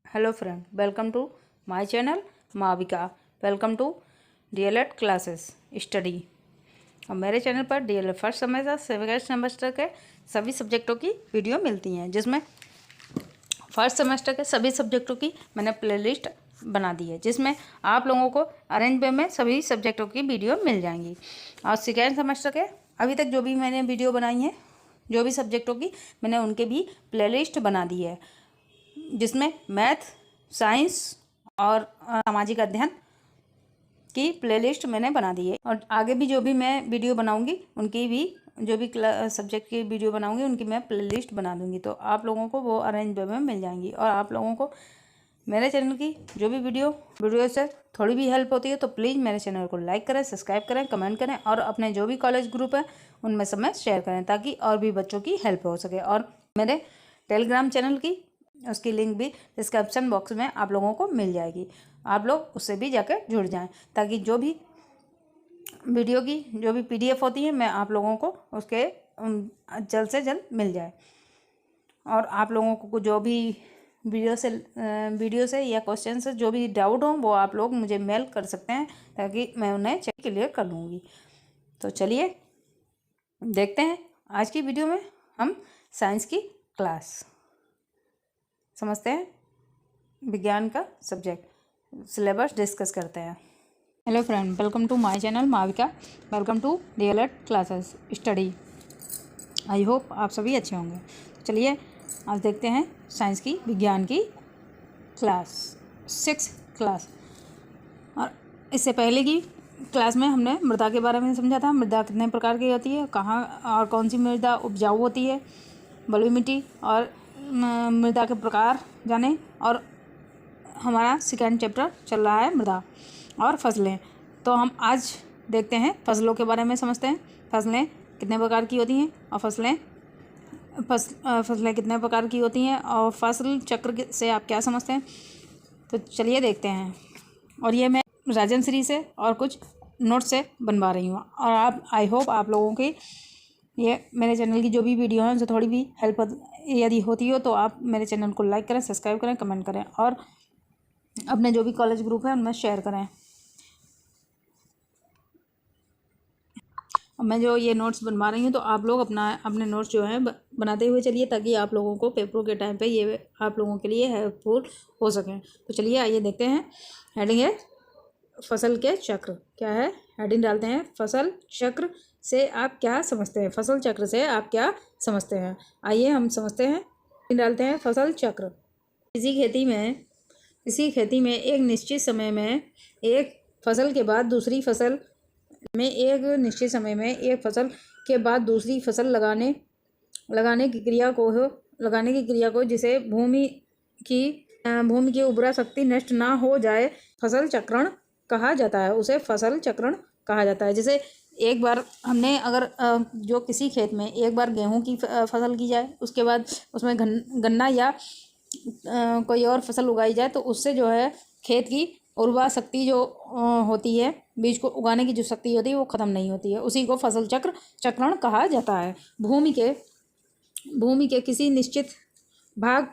Hello friend, welcome to my channel Mavika. Welcome to DElEd classes study. और मेरे चैनल पर DElEd first semester second semester के सभी सब्जेक्टों की वीडियो मिलती हैं, जिसमें फर्स्ट सेमेस्टर के सभी सब्जेक्टों की मैंने प्लेलिस्ट बना दी है, जिसमें आप लोगों को अरेंज वे में सभी सब्जेक्टों की वीडियो मिल जाएंगी। और सेकेंड सेमेस्टर के अभी तक जो भी मैंने वीडियो बनाई है, जो भी सब्जेक्टों की मैंने उनके भी प्लेलिस्ट बना दी है, जिसमें मैथ, साइंस और सामाजिक अध्ययन की प्लेलिस्ट मैंने बना दी है। और आगे भी जो भी मैं वीडियो बनाऊंगी उनकी भी जो भी सब्जेक्ट की वीडियो बनाऊंगी उनकी मैं प्लेलिस्ट बना दूंगी, तो आप लोगों को वो अरेंज वे में मिल जाएंगी। और आप लोगों को मेरे चैनल की जो भी वीडियो से थोड़ी भी हेल्प होती है तो प्लीज़ मेरे चैनल को लाइक करें, सब्सक्राइब करें, कमेंट करें और अपने जो भी कॉलेज ग्रुप है उनमें सब में शेयर करें, ताकि और भी बच्चों की हेल्प हो सके। और मेरे टेलीग्राम चैनल की उसकी लिंक भी डिस्क्रिप्शन बॉक्स में आप लोगों को मिल जाएगी। आप लोग उससे भी जाकर जुड़ जाएं, ताकि जो भी वीडियो की जो भी पीडीएफ होती है मैं आप लोगों को उसके जल्द से जल्द मिल जाए। और आप लोगों को जो भी वीडियो से या क्वेश्चन से जो भी डाउट हो वो आप लोग मुझे मेल कर सकते हैं, ताकि मैं उन्हें चेक क्लियर कर लूँगी। तो चलिए देखते हैं आज की वीडियो में हम साइंस की क्लास समझते हैं, विज्ञान का सब्जेक्ट सिलेबस डिस्कस करते हैं। Hello friend, welcome to my channel Mavika. Welcome to DElEd classes study. I hope आप सभी अच्छे होंगे। चलिए आज देखते हैं साइंस की विज्ञान की क्लास 6 क्लास। और इससे पहले की क्लास में हमने मृदा के बारे में समझा था। मृदा कितने प्रकार की होती है, कहाँ और कौन सी मृदा उपजाऊ होती है, बलुई मिट्टी और मृदा के प्रकार जाने। और हमारा सेकेंड चैप्टर चल रहा है मृदा और फसलें। तो हम आज देखते हैं फसलों के बारे में समझते हैं। फसलें कितने प्रकार की होती हैं और फसलें कितने प्रकार की होती हैं और फसल चक्र से आप क्या समझते हैं, तो चलिए देखते हैं। और ये मैं राजन से और कुछ नोट से बनवा रही हूँ। और आप आई होप आप लोगों की ये मेरे चैनल की जो भी वीडियो है उनसे थोड़ी भी हेल्प यदि होती हो तो आप मेरे चैनल को लाइक करें, सब्सक्राइब करें, कमेंट करें और अपने जो भी कॉलेज ग्रुप है उनमें शेयर करें। अब मैं जो ये नोट्स बनवा रही हूँ तो आप लोग अपने नोट्स जो हैं बनाते हुए चलिए, ताकि आप लोगों को पेपरों के टाइम पे ये आप लोगों के लिए हेल्पफुल हो सकें। तो चलिए आइए देखते हैं। हेडिंग है फसल के चक्र। क्या है हेडिंग डालते हैं, फसल चक्र से आप क्या समझते हैं। फसल चक्र से आप क्या समझते हैं, आइए हम समझते हैं। हेडिंग डालते हैं फसल चक्र। किसी खेती में एक निश्चित समय में एक फसल के बाद दूसरी फसल में एक निश्चित समय में एक फसल के बाद दूसरी फसल लगाने की क्रिया को जिसे भूमि की उर्वरा शक्ति नष्ट ना हो जाए फसल चक्रण कहा जाता है, उसे फसल चक्रण कहा जाता है। जैसे एक बार हमने अगर जो किसी खेत में एक बार गेहूं की फसल की जाए, उसके बाद उसमें गन्ना या कोई और फसल उगाई जाए, तो उससे जो है खेत की उर्वरा शक्ति जो होती है, बीज को उगाने की जो शक्ति होती है वो ख़त्म नहीं होती है। उसी को फसल चक्रण कहा जाता है। भूमि के किसी निश्चित भाग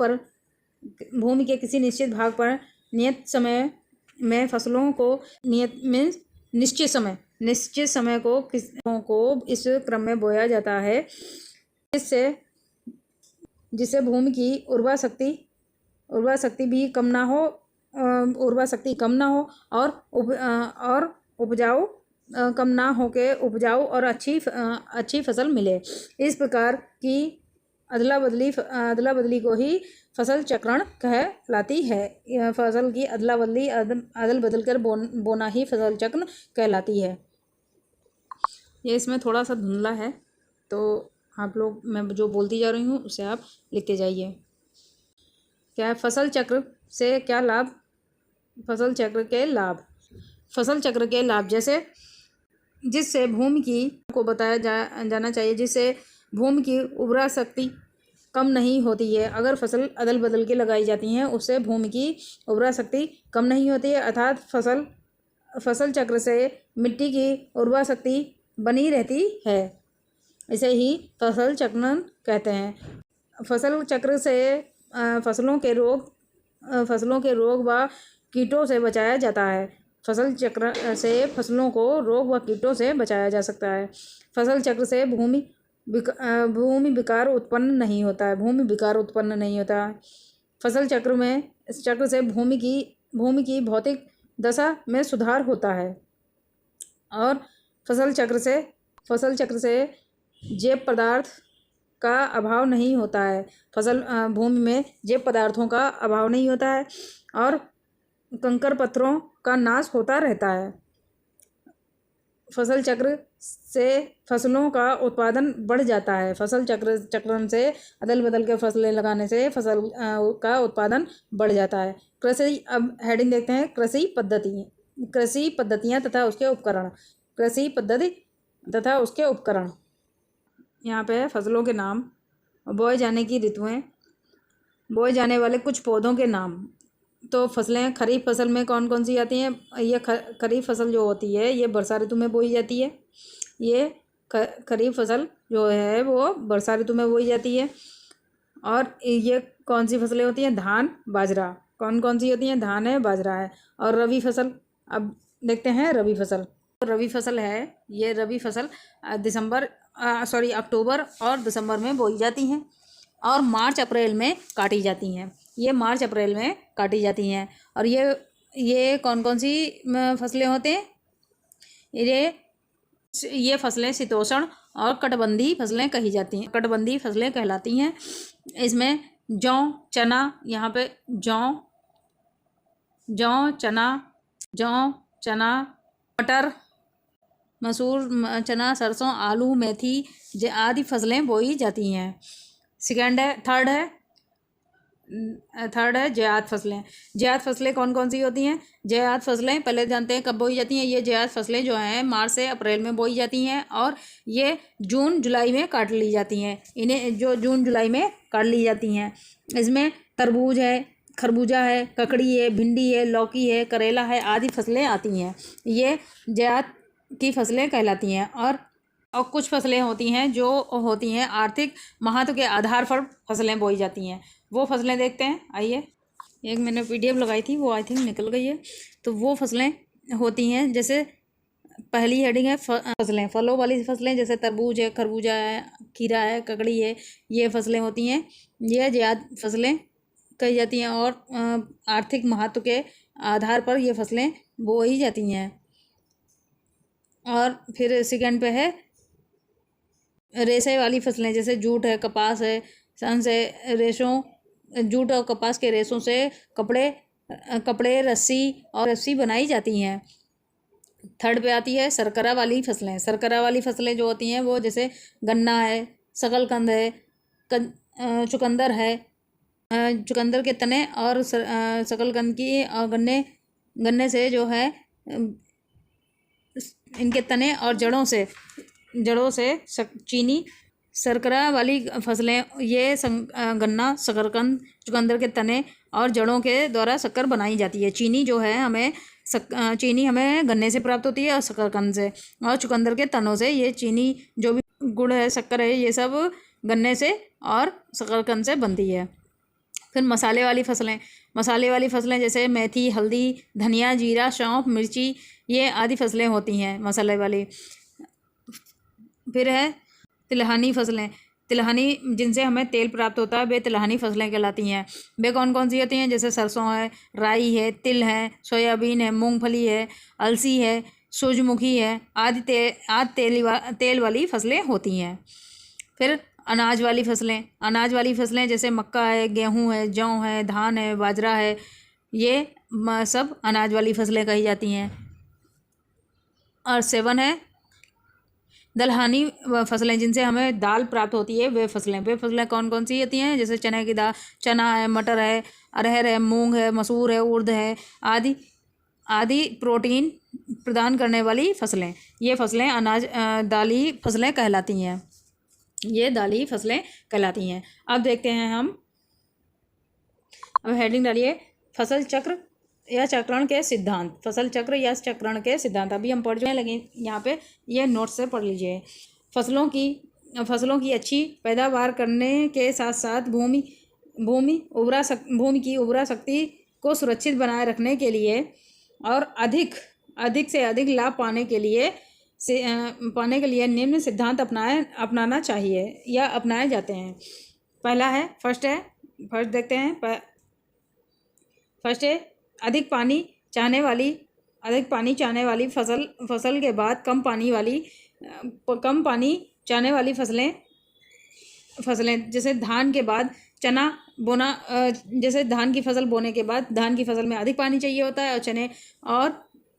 पर नियत समय में फसलों को निश्चित समय को इस क्रम में बोया जाता है, जिससे भूमि की उर्वरा शक्ति भी कम ना हो और उपजाऊ कम ना हो के उपजाऊ और अच्छी फसल मिले। इस प्रकार की अदला बदली को ही फसल चक्रण कहलाती है। फसल की अदल बदल कर बोना ही फसल चक्र कहलाती है। ये इसमें थोड़ा सा धुंधला है, तो आप लोग मैं जो बोलती जा रही हूँ उसे आप लिखते जाइए। क्या है फसल चक्र से क्या लाभ। फसल चक्र के लाभ जिससे भूमि की को बताया जाना चाहिए, जिससे भूमि की उर्वरा शक्ति कम नहीं होती है। अगर फसल अदल बदल के लगाई जाती हैं उससे भूमि की उर्वरा शक्ति कम नहीं होती है, अर्थात फसल चक्र से मिट्टी की उर्वरा शक्ति बनी रहती है। इसे ही फसल चक्रण कहते हैं। फसल चक्र से फसलों के रोग फसलों के रोग व कीटों से बचाया जाता है। फसल चक्र से फसलों को रोग व कीटों से बचाया जा सकता है। फसल चक्र से भूमि विकार उत्पन्न नहीं होता है। फसल चक्र से भूमि की भौतिक दशा में सुधार होता है और फसल चक्र से जैव पदार्थ का अभाव नहीं होता है। भूमि में जैव पदार्थों का अभाव नहीं होता है और कंकड़ पत्थरों का नाश होता रहता है। फसल चक्र से फसलों का उत्पादन बढ़ जाता है। चक्रण से अदल बदल के फसलें लगाने से फसल का उत्पादन बढ़ जाता है। अब हेडिंग देखते हैं, कृषि पद्धतियाँ तथा उसके उपकरण। यहाँ पे फसलों के नाम, बोए जाने की ऋतुएं, बोए जाने वाले कुछ पौधों के नाम। तो फसलें खरीफ फसल में कौन कौन सी आती हैं? ये खरीफ फसल जो होती है ये वर्षा ऋतु में बोई जाती है। ये खरीफ फसल जो है वो वर्षा ऋतु में बोई जाती है। और ये कौन सी फसलें होती हैं? धान, बाजरा। कौन सी होती हैं? धान है, बाजरा है। और रबी फसल, अब देखते हैं रबी फसल। रबी फसल है, ये रबी फसल अक्टूबर और दिसंबर में बोई जाती हैं और मार्च अप्रैल में काटी जाती हैं। और ये कौन सी फसलें होते हैं? ये फसलें शीतोष्ण और कटिबंधीय फसलें कहलाती हैं। इसमें जौ, चना, यहाँ पे जौ, चना, मटर, मसूर, चना, सरसों, आलू, मेथी आदि फसलें बोई जाती हैं। थर्ड है ज़ैद फसलें। कौन सी होती हैं? ज़ैद फसलें पहले जानते हैं कब बोई जाती हैं। ये ज़ैद फसलें जो हैं मार्च से अप्रैल में बोई जाती हैं और ये जून जुलाई में काट ली जाती हैं। इसमें तरबूज है, खरबूजा है, ककड़ी है, भिंडी है, लौकी है, करेला है आदि फसलें आती हैं। ये ज़ैद की फसलें कहलाती हैं। और कुछ फसलें होती हैं जो होती हैं आर्थिक महत्व के आधार पर फसलें बोई जाती हैं। वो फसलें देखते हैं, आइए। एक मैंने PDF लगाई थी, वो आई थिंक निकल गई है। तो वो फसलें होती हैं, जैसे पहली हेडिंग है फसलें, फलों वाली फसलें, जैसे तरबूज है, खरबूजा है, खीरा है, ककड़ी है, ये फसलें होती हैं। ये ज़ैद फसलें कही जाती हैं और आर्थिक महत्व के आधार पर ये फसलें बोई जाती हैं। और फिर सेकंड पे है रेशे वाली फसलें, जैसे जूट है, कपास है, जूट और कपास के रेशों से कपड़े, रस्सी बनाई जाती हैं। थर्ड पे आती है शर्करा वाली फसलें जो होती हैं वो जैसे गन्ना है, शकलकंद है, चुकंदर है, चुकंदर के तने और शकलकंद की और गन्ने से जो है इनके तने और जड़ों से चीनी। शर्करा वाली फसलें ये गन्ना, शकरकंद, चुकंदर के तने और जड़ों के द्वारा शक्कर बनाई जाती है। चीनी जो है हमें गन्ने से प्राप्त होती है और शकरकंद से, और चुकंदर के तनों से। ये चीनी जो भी गुड़ है, शक्कर है, ये सब गन्ने से और शकरकंद से बनती है। फिर मसाले वाली फसलें जैसे मेथी, हल्दी, धनिया, जीरा, सौंफ, मिर्ची, ये आदि फसलें होती हैं मसाले वाली। फिर है तिलहनी फसलें, जिनसे हमें तेल प्राप्त होता है, वे तिलहनी फसलें कहलाती हैं। वे कौन सी होती हैं? जैसे सरसों है, राई है, तिल है, सोयाबीन है, मूंगफली है, अलसी है, सूरजमुखी है आदि तेल वाली फसलें होती हैं। फिर अनाज वाली फसलें जैसे मक्का है, गेहूँ है, जौ है, धान है, बाजरा है, ये सब अनाज वाली फसलें कही जाती हैं। और 7 है दलहनी फसलें, जिनसे हमें दाल प्राप्त होती है। वे फसलें कौन सी होती हैं? जैसे चने की दाल, चना है, मटर है, अरहर है, मूंग है, मसूर है, उड़द है आदि प्रोटीन प्रदान करने वाली फसलें। ये फसलें दाली फसलें कहलाती हैं। अब देखते हैं हम, अब हेडिंग डालिए फसल चक्र या चक्रण के सिद्धांत। अभी हम पढ़ चुके हैं, यहाँ पे ये नोट से पढ़ लीजिए। फसलों की अच्छी पैदावार करने के साथ साथ भूमि की उर्वरा शक्ति को सुरक्षित बनाए रखने के लिए और अधिक से अधिक लाभ पाने के लिए निम्न सिद्धांत अपनाना चाहिए या अपनाए जाते हैं। पहला है फर्स्ट देखते हैं। फर्स्ट है अधिक पानी चाहने वाली फसल के बाद कम पानी चाहने वाली फसलें जैसे धान के बाद चना बोना, जैसे धान की फसल बोने के बाद धान की फसल में अधिक पानी चाहिए होता है और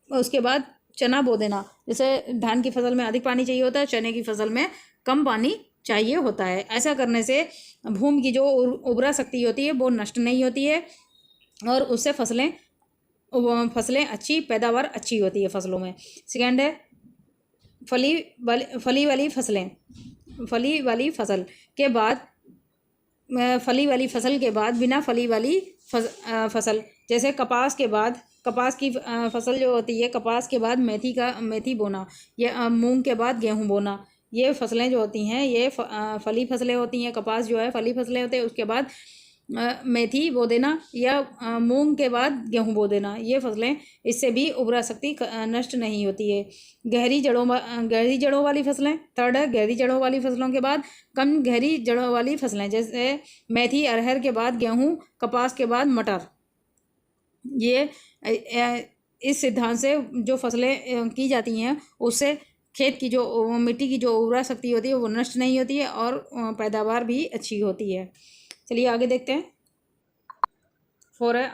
उसके बाद चना बो देना। जैसे धान की फसल में अधिक पानी चाहिए होता है, चने की फसल में कम पानी चाहिए होता है। ऐसा करने से भूमि की जो उर्वरा शक्ति होती है वो नष्ट नहीं होती है और उससे फसलें अच्छी पैदावार अच्छी होती है फसलों में। सेकेंड है फली वाली फसल के बाद बिना फली वाली फसल, जैसे कपास की फसल जो होती है, कपास के बाद मेथी बोना या मूंग के बाद गेहूं बोना, ये फसलें जो होती हैं ये फली फसलें होती हैं। कपास जो है फली फसलें होते हैं, उसके बाद मेथी बो देना या मूंग के बाद गेहूं बो देना, ये फसलें, इससे भी उर्वरा शक्ति नष्ट नहीं होती है। गहरी जड़ों वाली फसलें, थर्ड है गहरी जड़ों वाली फसलों के बाद कम गहरी जड़ों वाली फसलें, जैसे मेथी अरहर के बाद गेहूं, कपास के बाद मटर। ये इस सिद्धांत से जो फसलें की जाती हैं उससे खेत की जो मिट्टी की जो उर्वरा शक्ति होती है वो नष्ट नहीं होती है और पैदावार भी अच्छी होती है। चलिए आगे देखते हैं। 4 है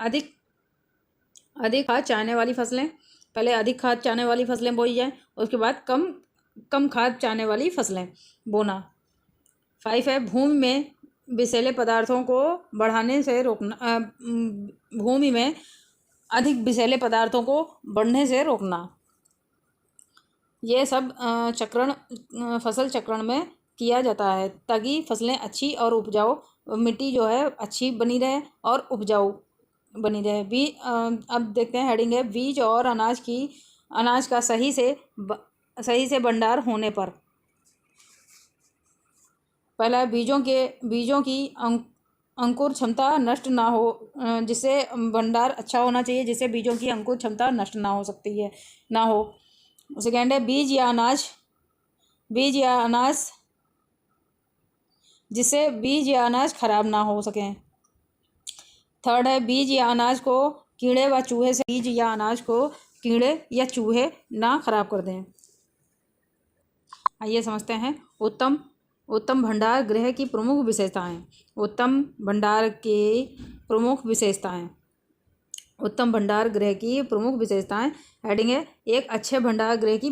अधिक खाद चाहने वाली फसलें। पहले अधिक खाद चाहने वाली फसलें बोई जाएं, उसके बाद कम खाद चाहने वाली फसलें बोना। 5 है भूमि में विषैले पदार्थों को बढ़ाने से रोकना, भूमि में अधिक विषैले पदार्थों को बढ़ने से रोकना। ये सब फसल चक्रण में किया जाता है ताकि फसलें अच्छी और उपजाऊ, मिट्टी जो है अच्छी बनी रहे और उपजाऊ बनी रहे। अब देखते हैं हेडिंग है बीज और अनाज का सही से भंडार होने पर। पहला बीजों की अंकुर क्षमता नष्ट ना हो, जिससे भंडार अच्छा होना चाहिए, जिससे बीजों की अंकुर क्षमता नष्ट ना हो। सेकेंड है बीज या अनाज जिससे बीज या अनाज खराब ना हो सकें। थर्ड है बीज या अनाज को कीड़े या चूहे ना खराब कर दें। आइए समझते हैं उत्तम भंडार गृह की प्रमुख विशेषताएं। उत्तम भंडार गृह की प्रमुख विशेषताएं। हेडिंग है एक अच्छे भंडार गृह की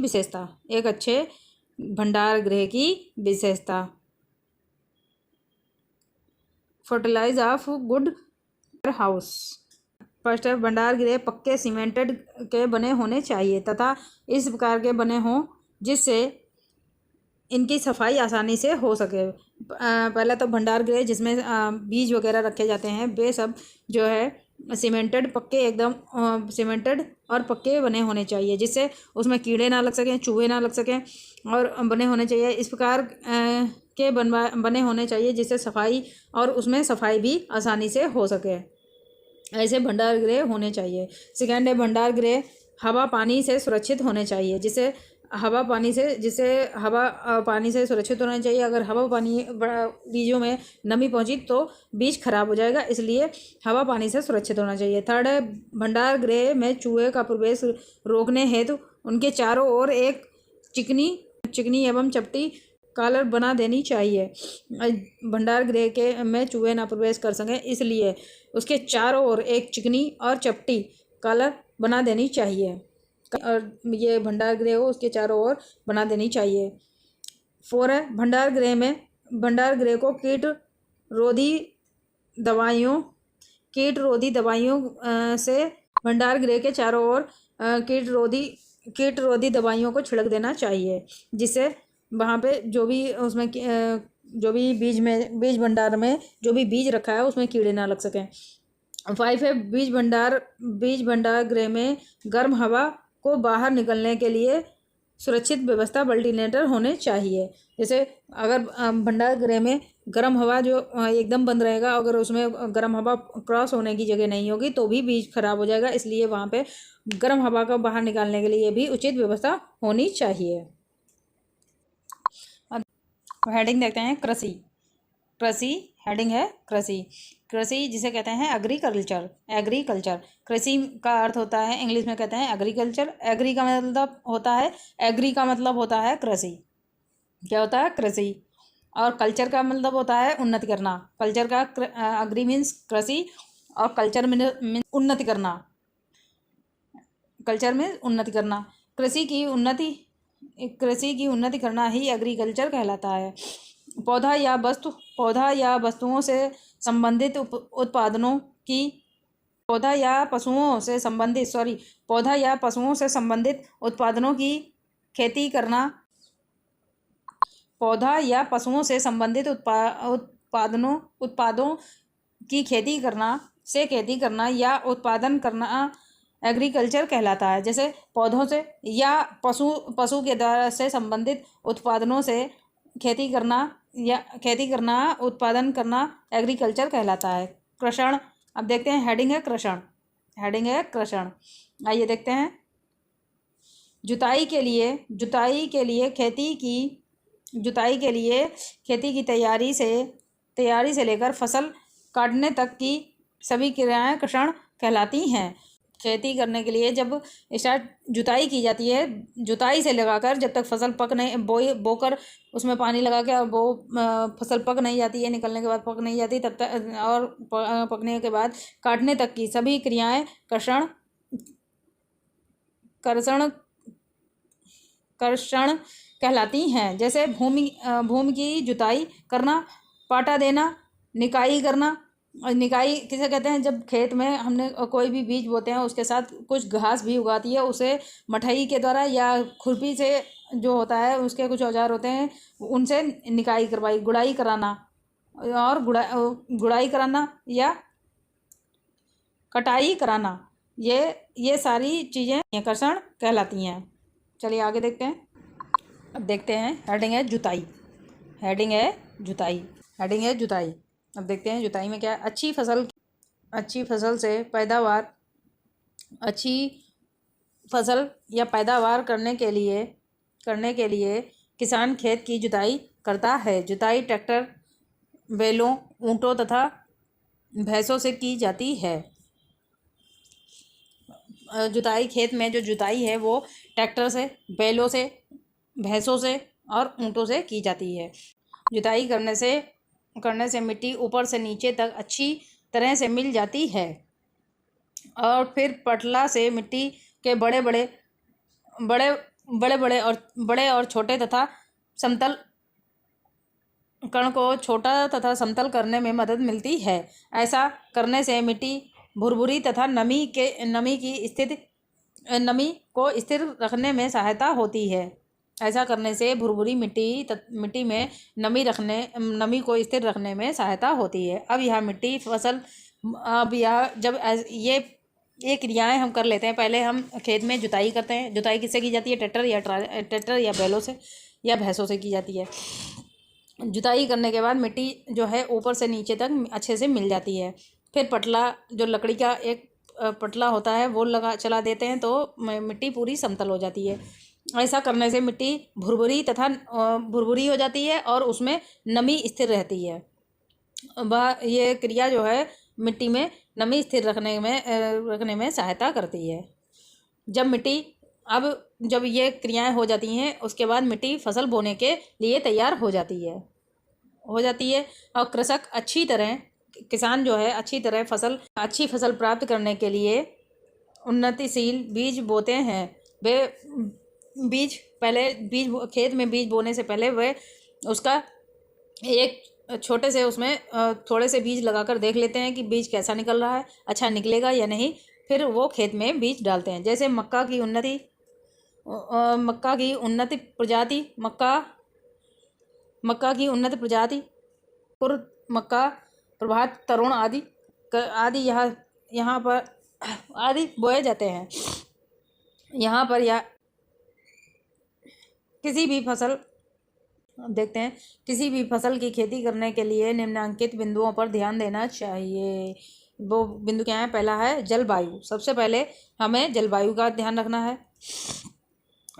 विशेषता। Fertilize of good house. First है भंडार गृह पक्के सीमेंटेड के बने होने चाहिए तथा इस प्रकार के बने हों जिससे इनकी सफाई आसानी से हो सके। पहला तो भंडार गृह जिसमें बीज वगैरह रखे जाते हैं वे सब जो है सीमेंटेड और पक्के बने होने चाहिए, जिससे उसमें कीड़े ना लग सकें, चूहे ना लग सकें और बने होने चाहिए। इस प्रकार के बने होने चाहिए जिससे सफाई भी आसानी से हो सके। ऐसे भंडार गृह होने चाहिए। सेकेंड है भंडार गृह हवा पानी से सुरक्षित होने चाहिए, जिससे हवा पानी से सुरक्षित होना चाहिए। अगर हवा पानी बीजों में नमी पहुंची तो बीज खराब हो जाएगा, इसलिए हवा पानी से सुरक्षित होना चाहिए। थर्ड है भंडार गृह में चूहे का प्रवेश रोकने हेतु उनके चारों ओर एक चिकनी एवं चपटी कॉलर बना देनी चाहिए। भंडार गृह में चूहे ना प्रवेश कर सकें इसलिए उसके चारों ओर एक चिकनी और चपटी कॉलर बना देनी चाहिए और ये भंडार गृह हो उसके चारों ओर बना देनी चाहिए। 4 है भंडार गृह को कीट रोधी दवाइयों से भंडार गृह के चारों ओर कीट रोधी दवाइयों को छिड़क देना चाहिए, जिससे वहाँ पे जो भी बीज भंडार में जो भी बीज रखा है उसमें कीड़े ना लग सकें। 5 है बीज भंडार गृह में गर्म हवा को बाहर निकलने के लिए सुरक्षित व्यवस्था वेंटिलेटर होने चाहिए। जैसे अगर भंडार गृह में गर्म हवा जो एकदम बंद रहेगा, अगर उसमें गर्म हवा क्रॉस होने की जगह नहीं होगी तो भी बीज खराब हो जाएगा। इसलिए वहाँ पे गर्म हवा को बाहर निकालने के लिए भी उचित व्यवस्था होनी चाहिए। अब हेडिंग देखते हैं कृषि। कृषि हेडिंग है कृषि। कृषि जिसे कहते हैं एग्रीकल्चर। एग्रीकल्चर कृषि का अर्थ होता है, इंग्लिश में कहते हैं एग्रीकल्चर। एग्री का मतलब होता है, एग्री का मतलब होता है कृषि। क्या होता है? कृषि। और कल्चर का मतलब होता है उन्नति करना। कल्चर का अग्री मीन्स कृषि और कल्चर मीन उन्नति करना। कल्चर में उन्नति करना। कृषि की उन्नति करना ही एग्रीकल्चर कहलाता है। पौधा या वस्तुओं से संबंधित उत्पादनों की पौधा या पशुओं से संबंधित उत्पादनों की खेती करना। पौधा या पशुओं से संबंधित उत्पादों की खेती करना या उत्पादन करना एग्रीकल्चर कहलाता है। जैसे पौधों से या पशु के द्वारा से संबंधित उत्पादनों से खेती करना उत्पादन करना एग्रीकल्चर कहलाता है। कृषण। अब देखते हैं हेडिंग है कृषण। आइए देखते हैं। जुताई के लिए खेती की तैयारी से लेकर फसल काटने तक की सभी क्रियाएं कृषण कहलाती हैं। खेती करने के लिए जब जुताई की जाती है, जुताई से लगाकर जब तक फसल बोकर उसमें पानी लगा के और फसल पक नहीं जाती है, निकलने के बाद पक नहीं जाती तब तक, और पकने के बाद काटने तक की सभी क्रियाएं कृषण कहलाती हैं। जैसे भूमि की जुताई करना, पाटा देना, निकाई करना। और निकाई किसे कहते हैं? जब खेत में हमने कोई भी बीज बोते हैं उसके साथ कुछ घास भी उगाती है, उसे मठई के द्वारा या खुरपी से जो होता है, उसके कुछ औजार होते हैं, उनसे गुड़ाई कराना और गुड़ाई कराना या कटाई कराना, ये सारी चीज़ें कृषण कहलाती हैं। चलिए आगे देखते हैं। अब देखते हैं हेडिंग है जुताई। अब देखते हैं जुताई में क्या है। अच्छी फसल या पैदावार करने के लिए किसान खेत की जुताई करता है। जुताई ट्रैक्टर, बैलों, ऊंटों तथा भैंसों से की जाती है। जुताई खेत में जो जुताई है वो ट्रैक्टर से, बैलों से, भैंसों से और ऊंटों से की जाती है। जुताई करने से मिट्टी ऊपर से नीचे तक अच्छी तरह से मिल जाती है और फिर पटला से मिट्टी के बड़े और छोटे तथा समतल कण को छोटा तथा समतल करने में मदद मिलती है। ऐसा करने से मिट्टी भुरभुरी तथा नमी को स्थिर रखने में सहायता होती है। ऐसा करने से भुरभुरी मिट्टी में नमी को स्थिर रखने में सहायता होती है। अब जब ये क्रियाएं हम कर लेते हैं, पहले हम खेत में जुताई करते हैं। जुताई किससे की जाती है? ट्रैक्टर या बैलों से या भैंसों से की जाती है। जुताई करने के बाद मिट्टी जो है ऊपर से नीचे तक अच्छे से मिल जाती है। फिर पटला, जो लकड़ी का एक पटला होता है, वो चला देते हैं तो मिट्टी पूरी समतल हो जाती है। ऐसा करने से मिट्टी भुरभुरी हो जाती है और उसमें नमी स्थिर रहती है। ये क्रिया जो है मिट्टी में नमी स्थिर रखने में सहायता करती है। जब ये क्रियाएं हो जाती हैं, उसके बाद मिट्टी फसल बोने के लिए तैयार हो जाती है और किसान जो है अच्छी फसल प्राप्त करने के लिए उन्नतिशील बीज बोते हैं। वे खेत में बीज बोने से पहले वे उसका एक छोटे से उसमें थोड़े से बीज लगाकर देख लेते हैं कि बीज कैसा निकल रहा है, अच्छा निकलेगा या नहीं। फिर वो खेत में बीज डालते हैं। जैसे मक्का की उन्नत प्रजाति मक्का, प्रभात, तरुण आदि यहाँ पर आदि बोए जाते हैं। यहाँ पर या किसी भी फसल अब देखते हैं, किसी भी फसल की खेती करने के लिए निम्नलिखित बिंदुओं पर ध्यान देना चाहिए। वो बिंदु क्या है? पहला है जलवायु। सबसे पहले हमें जलवायु का ध्यान रखना है।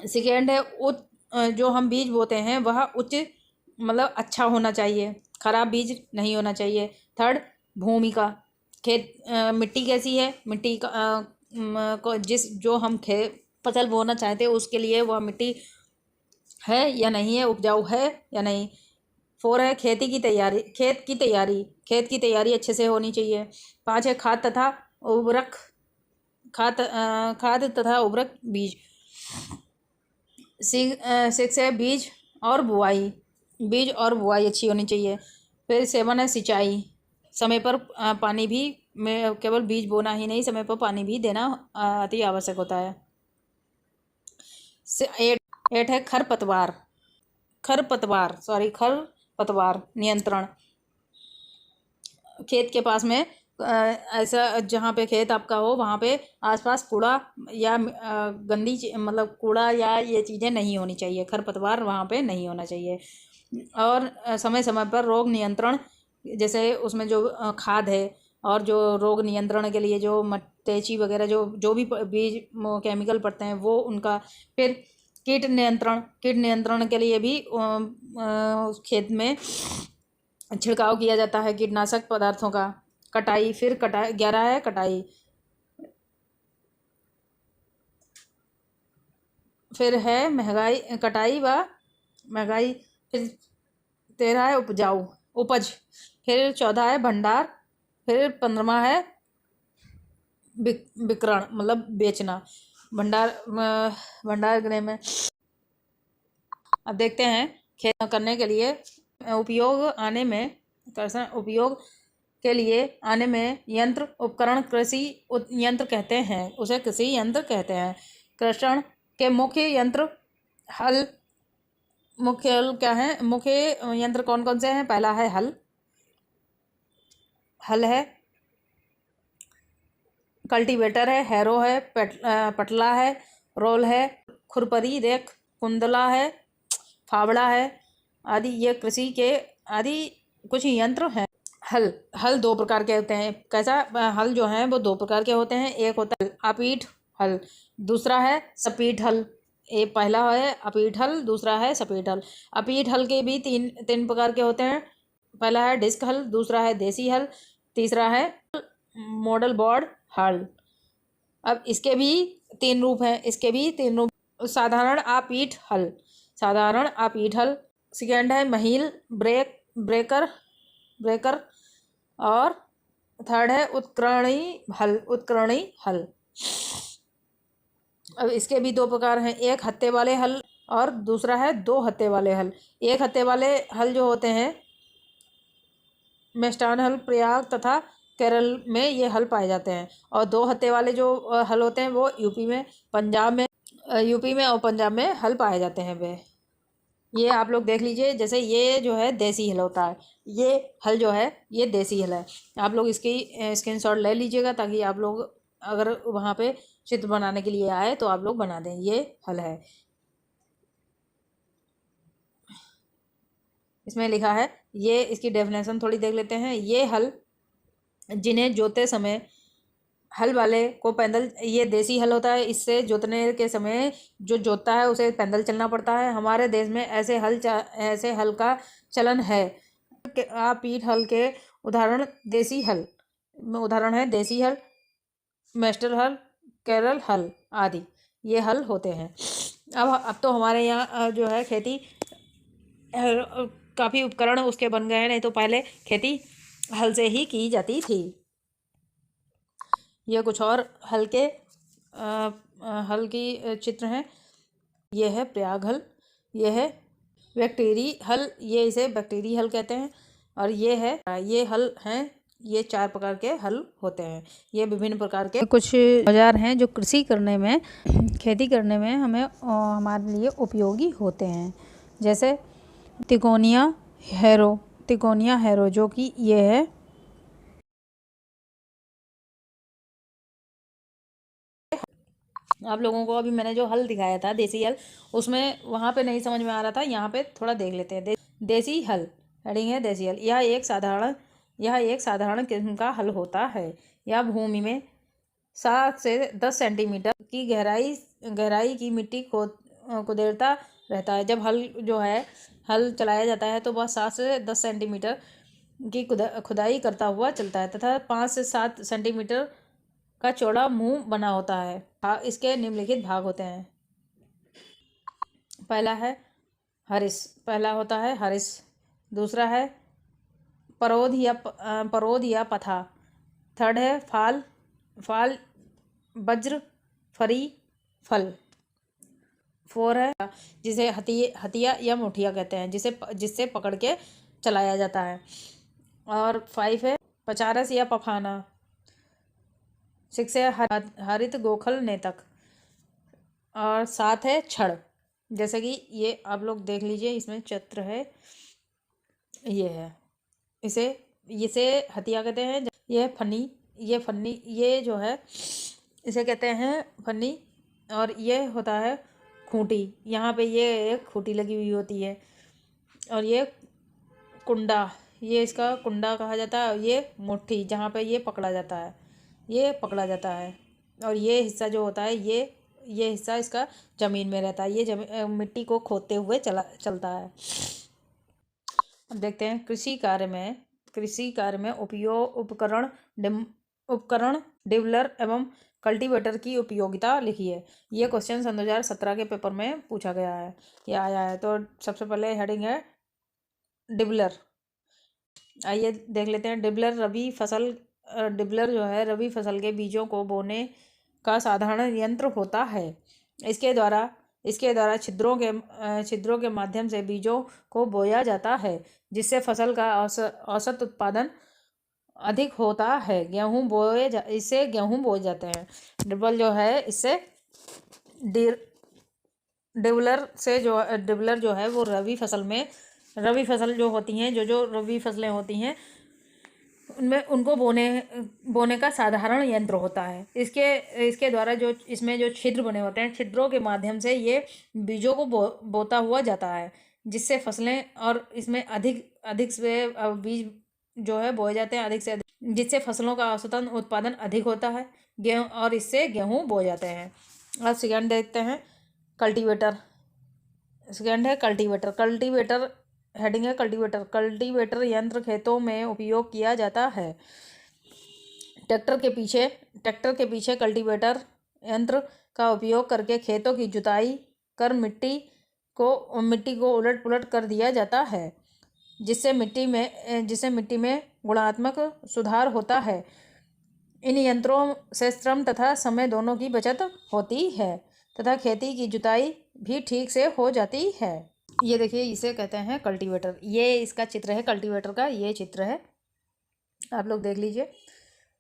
सेकेंड है जो हम बीज बोते हैं वह उच्च मतलब अच्छा होना चाहिए, खराब बीज नहीं होना चाहिए। थर्ड, भूमि का मिट्टी कैसी है, मिट्टी का जो हम फसल बोना चाहते हैं उसके लिए वह मिट्टी है या नहीं है, उपजाऊ है या नहीं। 4 है खेती की तैयारी, खेत की तैयारी अच्छे से होनी चाहिए। 5 है खाद तथा उर्वरक बीज। 6 है बीज और बुआई अच्छी होनी चाहिए। फिर 7 है सिंचाई, समय पर पानी भी, में केवल बीज बोना ही नहीं, समय पर पानी भी देना अति आवश्यक होता है। 8 है खरपतवार नियंत्रण। खेत के पास में ऐसा जहाँ पे खेत आपका हो वहाँ पे आसपास कूड़ा या गंदी मतलब कूड़ा या ये चीज़ें नहीं होनी चाहिए, खरपतवार वहाँ पे नहीं होना चाहिए। और समय समय पर रोग नियंत्रण, जैसे उसमें जो खाद है और जो रोग नियंत्रण के लिए जो तेची वगैरह जो भी बीज केमिकल पड़ते हैं वो उनका। फिर कीट नियंत्रण के लिए भी खेत में छिड़काव किया जाता है कीटनाशक पदार्थों का। कटाई, 11 है कटाई। फिर है कटाई व महंगाई। फिर 13 है उपज। फिर 14 है भंडार। फिर 15वां है विकरण मतलब बेचना, भंडार गृह में। अब देखते हैं खेती करने के लिए उपयोग के लिए आने में यंत्र उपकरण कृषि यंत्र कहते हैं, उसे कृषि यंत्र कहते हैं। कृषि के मुख्य यंत्र क्या है? मुख्य यंत्र कौन कौन से हैं? पहला है हल है, कल्टीवेटर है, हैरो है, पटला है, रोल है, खुरपरी, रेक, कुंदला है, फावड़ा है आदि। ये कृषि के आदि कुछ यंत्र हैं। हल 2 प्रकार के होते हैं। कैसा? हल जो है वो 2 प्रकार के होते हैं। एक होता है अपीठ हल, दूसरा है सपीठ हल। एक पहला है अपीठ हल, दूसरा है सपीठ हल। अपीठ हल के भी तीन प्रकार के होते हैं। पहला है डिस्क हल, दूसरा है देसी हल, तीसरा है मॉडल बोर्ड हल। अब इसके भी 3 रूप हैं। साधारण अपीठ हल, सेकेंड है महील ब्रेकर और थर्ड है उत्कर्णी हल। अब इसके भी 2 प्रकार हैं, एक हत्थे वाले हल और दूसरा है 2 हत्थे वाले हल। एक हत्थे वाले हल जो होते हैं मेस्टान हल, प्रयाग तथा केरल में ये हल पाए जाते हैं। और 2 हत्थे वाले जो हल होते हैं वो यूपी में और पंजाब में हल पाए जाते हैं वे। ये आप लोग देख लीजिए, जैसे ये जो है देसी हल होता है, ये हल जो है ये देसी हल है। आप लोग इसकी स्क्रीनशॉट ले लीजिएगा ताकि आप लोग अगर वहाँ पे चित्र बनाने के लिए आए तो आप लोग बना दें। ये हल है, इसमें लिखा है। ये इसकी डेफिनेशन थोड़ी देख लेते हैं। ये हल जिन्हें जोते समय हल वाले को पैदल, ये देसी हल होता है, इससे जोतने के समय जो जोतता है उसे पैदल चलना पड़ता है। हमारे देश में ऐसे हल का चलन है। पीठ हल के उदाहरण है देसी हल, मेस्टर हल, केरल हल आदि, ये हल होते हैं। अब तो हमारे यहाँ जो है खेती काफ़ी उपकरण उसके बन गए हैं, नहीं तो पहले खेती हल से ही की जाती थी। ये कुछ और हल की चित्र हैं। ये है प्रयाग हल, ये है बैक्टीरी हल, ये इसे बैक्टीरी हल कहते हैं। और ये हल हैं, ये 4 प्रकार के हल होते हैं। ये विभिन्न प्रकार के कुछ औजार हैं जो खेती करने में हमें हमारे लिए उपयोगी होते हैं। जैसे तिकोनिया हैरो जो कि ये है आप लोगों को अभी मैंने जो हल दिखाया था देसी हल, उसमें वहाँ पे नहीं समझ में आ रहा था, यहाँ पे थोड़ा देख लेते हैं। देसी हल, हेडिंग है देसी हल। यह एक साधारण किस्म का हल होता है। यह भूमि में 7 से 10 सेंटीमीटर की गहराई की मिट्टी खोदेता रहता है। जब हल चलाया जाता है तो वह 7 से 10 सेंटीमीटर की खुदाई करता हुआ चलता है तथा 5 से 7 सेंटीमीटर का चौड़ा मुंह बना होता है। इसके निम्नलिखित भाग होते हैं। पहला होता है हरिस। दूसरा है परोध या पथा। थर्ड है फाल वज्र फरी फल। 4 है जिसे हथिया या मुठिया कहते हैं, जिससे पकड़ के चलाया जाता है। और 5 है पचारस या पफाना। 6 है हरित गोखल नेतक। और 7 है छड़। जैसे कि ये आप लोग देख लीजिए, इसमें चित्र है, ये है, इसे हथिया कहते हैं। ये फन्नी ये जो है इसे कहते हैं फन्नी। और ये होता है खूंटी, यहाँ पे ये एक खूंटी लगी हुई होती है। और ये कुंडा, ये इसका कुंडा कहा जाता है। ये मुट्ठी, जहाँ पे ये पकड़ा जाता है। और ये हिस्सा जो होता है ये हिस्सा इसका ज़मीन में रहता है। ये मिट्टी को खोदते हुए चलता है। अब देखते हैं कृषि कार्य में उपकरण डिबलर एवं कल्टीवेटर की उपयोगिता लिखिए। ये क्वेश्चन सन 2017 के पेपर में पूछा गया है, ये आया है। तो सबसे पहले हेडिंग है डिबलर। आइए देख लेते हैं। डिबलर जो है रबी फसल के बीजों को बोने का साधारण यंत्र होता है। इसके द्वारा छिद्रों के माध्यम से बीजों को बोया जाता है, जिससे फसल का औसत उत्पादन अधिक होता है। इससे गेहूं बोए जाते हैं। डिबलर जो है वो रबी फसल जो होती हैं, जो रबी फसलें होती हैं उनमें उनको बोने का साधारण यंत्र होता है। इसके द्वारा इसमें जो छिद्र बने होते हैं, छिद्रों के माध्यम से ये बीजों को बोता हुआ जाता है, जिससे फसलें और इसमें अधिक से बीज जो है बोए जाते हैं, अधिक से अधिक, जिससे फसलों का औसतन उत्पादन अधिक होता है। इससे गेहूं बोए जाते हैं। अब सेकंड देखते हैं कल्टीवेटर। सेकंड है कल्टीवेटर। हेडिंग है कल्टीवेटर यंत्र खेतों में उपयोग किया जाता है। ट्रैक्टर के पीछे कल्टीवेटर यंत्र का उपयोग करके खेतों की जुताई कर मिट्टी को उलट पुलट कर दिया जाता है, जिससे मिट्टी में गुणात्मक सुधार होता है। इन यंत्रों से श्रम तथा समय दोनों की बचत होती है तथा खेती की जुताई भी ठीक से हो जाती है। ये देखिए, इसे कहते हैं कल्टीवेटर। ये इसका चित्र है कल्टीवेटर का, ये चित्र है, आप लोग देख लीजिए।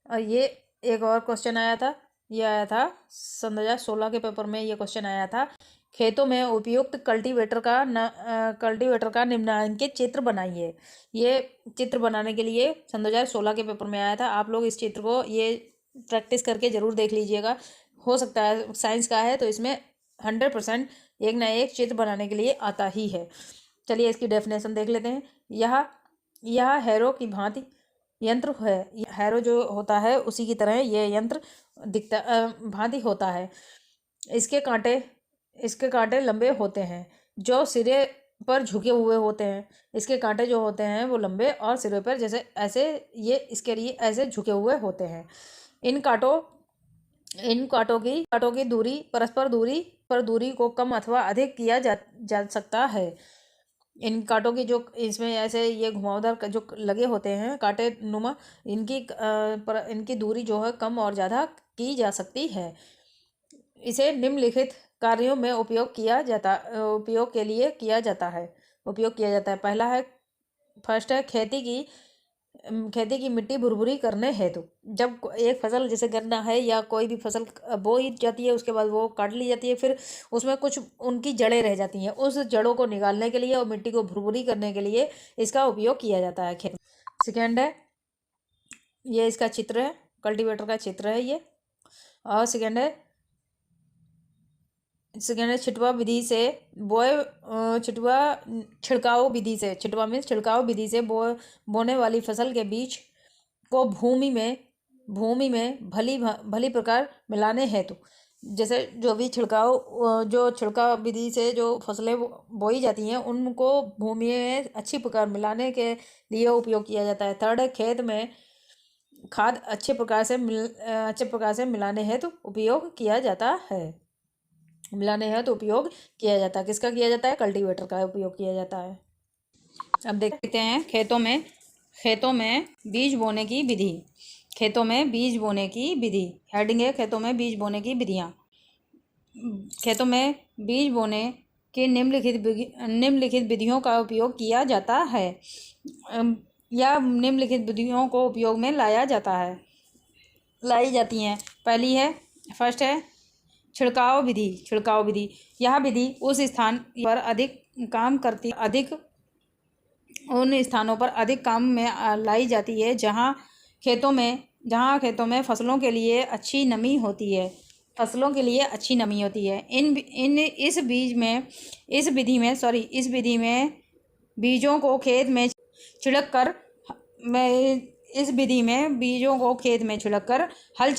और ये एक और क्वेश्चन आया था, ये आया था सन 2016 के पेपर में। ये क्वेश्चन आया था, खेतों में उपयुक्त कल्टीवेटर का निम्नलिखित चित्र बनाइए। ये चित्र बनाने के लिए सन 2016 के पेपर में आया था। आप लोग इस चित्र को ये प्रैक्टिस करके ज़रूर देख लीजिएगा। हो सकता है साइंस का है तो इसमें 100% एक ना एक चित्र बनाने के लिए आता ही है। चलिए इसकी डेफिनेशन देख लेते हैं। यह हैरो की भांति यंत्र है। हैरो जो होता है उसी की तरह ये यंत्र भांति होता है। इसके कांटे लंबे होते हैं जो सिरे पर झुके हुए होते हैं। इसके कांटे जो होते हैं वो लंबे और सिरे पर इसके लिए ऐसे झुके हुए होते हैं। इन कांटों की परस्पर दूरी को कम अथवा अधिक किया जा सकता है। इन कांटों की जो इसमें ऐसे ये घुमावदार जो लगे होते हैं कांटे नुमा, इनकी दूरी जो है कम और ज़्यादा की जा सकती है। इसे निम्नलिखित कार्यों में उपयोग किया जाता है। फर्स्ट है खेती की मिट्टी भुरभुरी करने हेतु। जब एक फसल जैसे गन्ना है या कोई भी फसल बोई जाती है, उसके बाद वो काट ली जाती है, फिर उसमें कुछ उनकी जड़ें रह जाती हैं। उस जड़ों को निकालने के लिए और मिट्टी को भुरभुरी करने के लिए इसका उपयोग किया जाता है खेत। सेकेंड है, ये इसका चित्र है, कल्टीवेटर का चित्र है ये। और सेकेंड है सेकेंड है छिटवा विधि से बोए छिटवा छिड़काव विधि से, छिटवा में छिड़काव विधि से बोने वाली फसल के बीज को भूमि में भली प्रकार मिलाने हेतु, जैसे जो छिड़काव विधि से जो फसलें बोई जाती हैं उनको भूमि में अच्छी प्रकार मिलाने के लिए उपयोग किया जाता है। थर्ड है खेत में खाद अच्छे प्रकार से मिलाने हेतु उपयोग किया जाता है। किसका किया जाता है? कल्टीवेटर का उपयोग किया जाता है। अब देखते हैं खेतों में बीज बोने की विधि। हेडिंग है खेतों में बीज बोने की विधियाँ। खेतों में बीज बोने की निम्नलिखित विधियों का उपयोग किया जाता है या निम्नलिखित विधियों को उपयोग में लाई जाती हैं। फर्स्ट है छिड़काव विधि। यह विधि उन स्थानों पर अधिक काम में लाई जाती है जहाँ खेतों में फसलों के लिए अच्छी नमी होती है। इस विधि में बीजों को खेत में छिड़क कर हल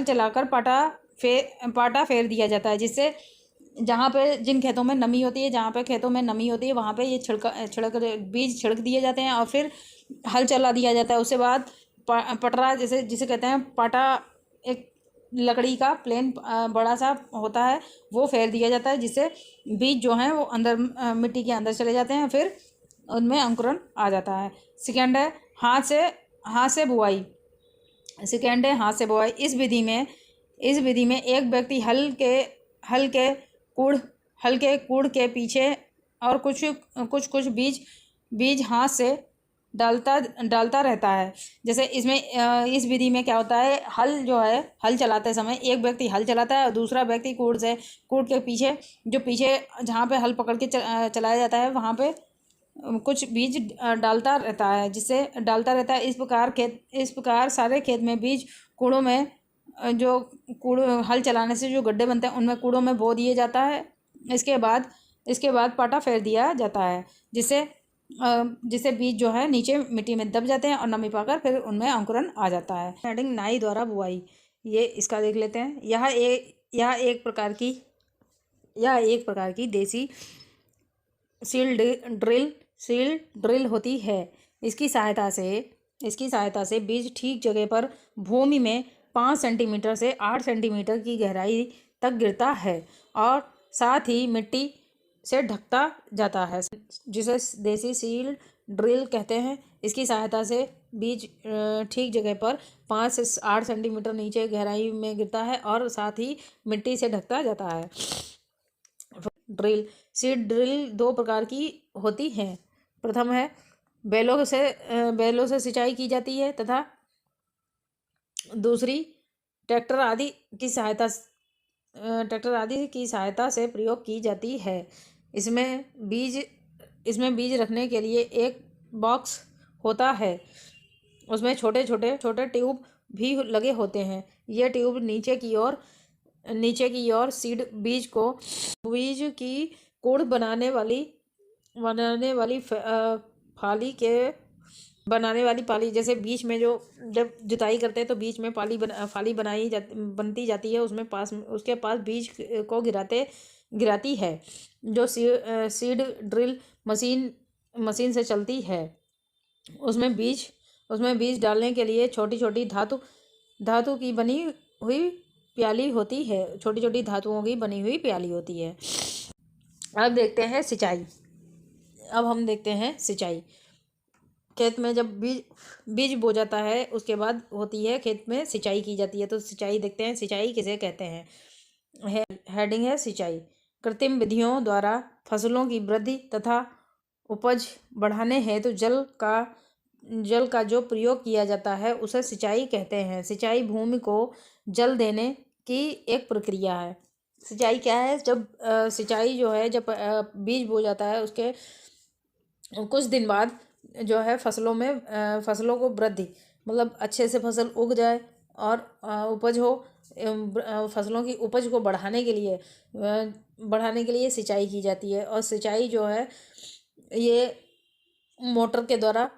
चलाकर पाटा फेर दिया जाता है, जिससे जिन खेतों में नमी होती है वहाँ पे ये बीज छिड़क दिए जाते हैं और फिर हल चला दिया जाता है। उसके बाद पटरा जिसे कहते हैं पाटा, एक लकड़ी का प्लेन बड़ा सा होता है, वो फेर दिया जाता है, जिससे बीज जो हैं वो अंदर मिट्टी के अंदर चले जाते हैं, फिर उनमें अंकुरण आ जाता है। सेकेंड है हाथ से बुआई। इस विधि में एक व्यक्ति हल के कूड़ के पीछे और कुछ बीज हाथ से डालता रहता है। जैसे इस विधि में क्या होता है, हल चलाते समय एक व्यक्ति हल चलाता है और दूसरा व्यक्ति कूड़ के पीछे जहाँ पे हल पकड़ के चलाया जाता है वहाँ पे कुछ बीज डालता रहता है। इस प्रकार सारे खेत में बीज कूड़ों में हल चलाने से जो गड्ढे बनते हैं उनमें कूड़ों में बो दिए जाता है। इसके बाद पाटा फेर दिया जाता है, जिससे बीज जो है नीचे मिट्टी में दब जाते हैं और नमी पाकर फिर उनमें अंकुरण आ जाता है। हेडिंग नाई द्वारा बुआई, ये इसका देख लेते हैं। यह एक प्रकार की देसी सील ड्रिल होती है। इसकी सहायता से बीज ठीक जगह पर भूमि में 5 सेंटीमीटर से 8 सेंटीमीटर की गहराई तक गिरता है और साथ ही मिट्टी से ढकता जाता है, जिसे देसी सील ड्रिल कहते हैं। इसकी सहायता से बीज ठीक जगह पर 5 से 8 सेंटीमीटर नीचे गहराई में गिरता है और साथ ही मिट्टी से ढकता जाता है। सीड ड्रिल 2 प्रकार की होती हैं। प्रथम है बैलों से सिंचाई की जाती है तथा दूसरी ट्रैक्टर आदि की सहायता से प्रयोग की जाती है। इसमें बीज रखने के लिए एक बॉक्स होता है, उसमें छोटे ट्यूब भी लगे होते हैं। ये ट्यूब नीचे की ओर सीड बीज की कोड़ बनाने वाली पाली, जैसे बीच में जब जुताई करते हैं तो बीच में फाली बनती जाती है, उसके पास बीज को गिराती है, जो सीड ड्रिल मशीन से चलती है। उसमें बीज डालने के लिए छोटी छोटी धातु की बनी हुई प्याली होती है। छोटी धातुओं की बनी हुई प्याली होती है। अब देखते हैं सिंचाई। खेत में जब बीज बो जाता है उसके बाद होती है खेत में सिंचाई की जाती है। तो सिंचाई देखते हैं, सिंचाई किसे कहते हैं। हेडिंग है सिंचाई। कृत्रिम विधियों द्वारा फसलों की वृद्धि तथा उपज बढ़ाने हेतु जल का जो प्रयोग किया जाता है उसे सिंचाई कहते हैं। सिंचाई भूमि को जल देने की एक प्रक्रिया है। सिंचाई क्या है? सिंचाई जो है, जब बीज बो जाता है उसके कुछ दिन बाद जो है फसलों को वृद्धि, मतलब अच्छे से फसल उग जाए और उपज हो, फसलों की उपज को बढ़ाने के लिए सिंचाई की जाती है। और सिंचाई जो है ये मोटर के द्वारा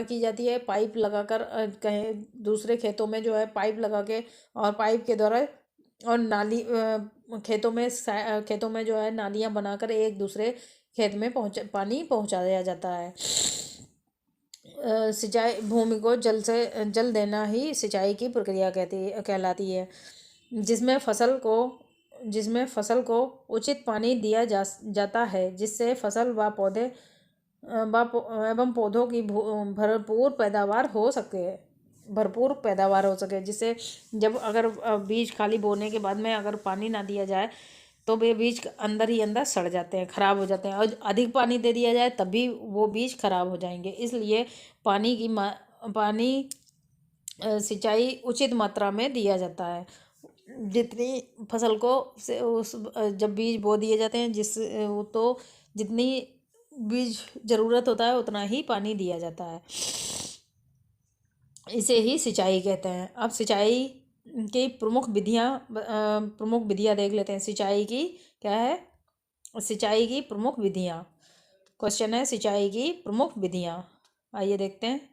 की जाती है। पाइप लगाकर कहीं दूसरे खेतों में जो है पाइप लगा के, और पाइप के द्वारा, और नाली खेतों में जो है नालियाँ बनाकर एक दूसरे खेत में पानी पहुँचाया जाता है। सिंचाई भूमि को जल देना ही सिंचाई की प्रक्रिया कहलाती है, जिसमें फसल को उचित पानी दिया जाता है, जिससे फसल व एवं पौधों की भरपूर पैदावार हो सके। जिससे जब अगर बीज खाली बोने के बाद में अगर पानी ना दिया जाए तो वे बीज अंदर ही अंदर सड़ जाते हैं, खराब हो जाते हैं, और अधिक पानी दे दिया जाए तब भी वो बीज खराब हो जाएंगे। इसलिए सिंचाई उचित मात्रा में दिया जाता है। जितनी फसल को जब बीज बो दिए जाते हैं तो जितनी बीज ज़रूरत होता है उतना ही पानी दिया जाता है। इसे ही सिंचाई कहते हैं। अब सिंचाई की प्रमुख विधियाँ देख लेते हैं। सिंचाई की क्या है? सिंचाई की प्रमुख विधियाँ। क्वेश्चन है सिंचाई की प्रमुख विधियाँ। आइए देखते हैं।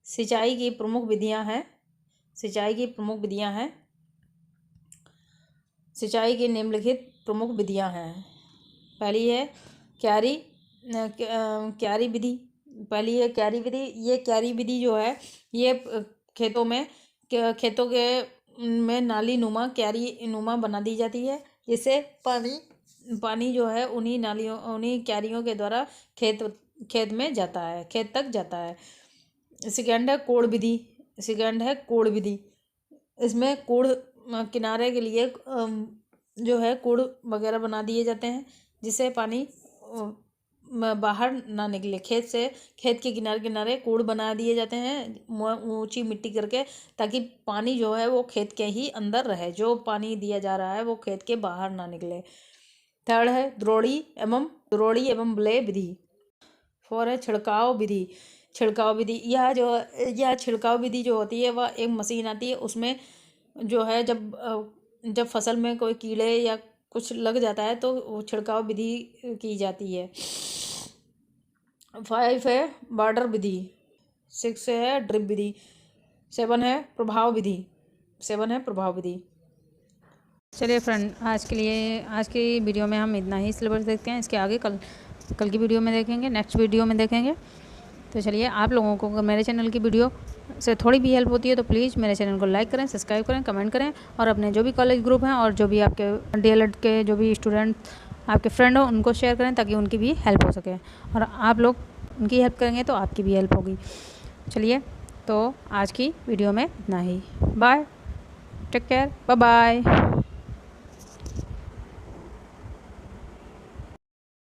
सिंचाई की प्रमुख विधियाँ हैं। सिंचाई की निम्नलिखित प्रमुख विधियाँ हैं। पहली है क्यारी विधि। ये क्यारी विधि जो है ये खेतों में नाली नुमा क्यारी नुमा बना दी जाती है, जिससे पानी जो है उन्हीं क्यारियों के द्वारा खेत तक जाता है। सेकंड है कोड़ विधि। इसमें कोड़ किनारे के लिए जो है कोड़ वगैरह बना दिए जाते हैं, जिससे पानी बाहर ना निकले। खेत के किनारे कोड़ बना दिए जाते हैं ऊंची मिट्टी करके, ताकि पानी जो है वो खेत के ही अंदर रहे, जो पानी दिया जा रहा है वो खेत के बाहर ना निकले। थर्ड है द्रोणी एवं ब्ले विधि। फोर है छिड़काव विधि। यह छिड़काव विधि जो होती है वह एक मशीन आती है, उसमें जो है जब फसल में कोई कीड़े या कुछ लग जाता है तो वो छिड़काव विधि की जाती है। 5 है बॉर्डर विधि। 6 है ड्रिप विधि। 7 है प्रभाव विधि। चलिए फ्रेंड, आज की वीडियो में हम इतना ही सिलेबस देखते हैं। इसके आगे कल की वीडियो में देखेंगे, नेक्स्ट वीडियो में देखेंगे। तो चलिए, आप लोगों को अगर मेरे चैनल की वीडियो से थोड़ी भी हेल्प होती है तो प्लीज़ मेरे चैनल को लाइक करें, सब्सक्राइब करें, कमेंट करें, और अपने जो भी कॉलेज ग्रुप हैं और जो भी आपके DLED के जो भी स्टूडेंट आपके फ्रेंड हो उनको शेयर करें, ताकि उनकी भी हेल्प हो सके, और आप लोग उनकी हेल्प करेंगे तो आपकी भी हेल्प होगी। चलिए, तो आज की वीडियो में इतना ही। Bye, take care, bye bye.